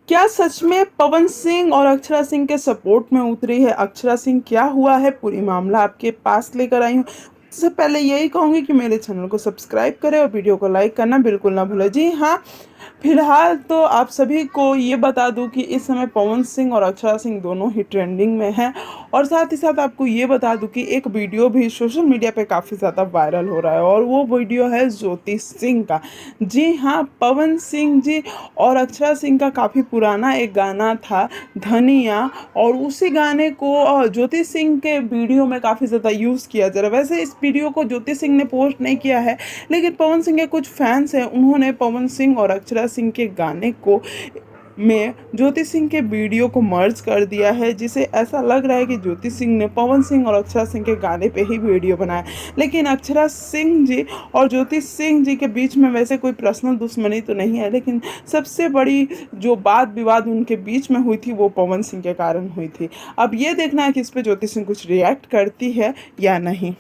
क्या सच में पवन सिंह और अक्षरा सिंह के सपोर्ट में उतरी है अक्षरा सिंह? क्या हुआ है, पूरी मामला आपके पास लेकर आई हूँ। सबसे पहले यही कहूँगी कि मेरे चैनल को सब्सक्राइब करें और वीडियो को लाइक करना बिल्कुल ना भूलें। जी हाँ, फिलहाल तो आप सभी को ये बता दूं कि इस समय पवन सिंह और अक्षरा सिंह दोनों ही ट्रेंडिंग में हैं। और साथ ही साथ आपको ये बता दूं कि एक वीडियो भी सोशल मीडिया पे काफ़ी ज़्यादा वायरल हो रहा है और वो वीडियो है ज्योति सिंह का। जी हाँ, पवन सिंह जी और अक्षरा सिंह का काफ़ी पुराना एक गाना था धनिया, और उसी गाने को ज्योति सिंह के वीडियो में काफ़ी ज़्यादा यूज़ किया जा रहा है। वैसे इस वीडियो को ज्योति सिंह ने पोस्ट नहीं किया है, लेकिन पवन सिंह के कुछ फैंस हैं, उन्होंने पवन सिंह और अक्षरा सिंह के गाने को में ज्योति सिंह के वीडियो को मर्ज कर दिया है, जिसे ऐसा लग रहा है कि ज्योति सिंह ने पवन सिंह और अक्षरा सिंह के गाने पे ही वीडियो बनाया। लेकिन अक्षरा सिंह जी और ज्योति सिंह जी के बीच में वैसे कोई पर्सनल दुश्मनी तो नहीं है, लेकिन सबसे बड़ी जो बात विवाद उनके बीच में हुई थी वो पवन सिंह के कारण हुई थी। अब ये देखना है कि इस पे ज्योति सिंह कुछ रिएक्ट करती है या नहीं।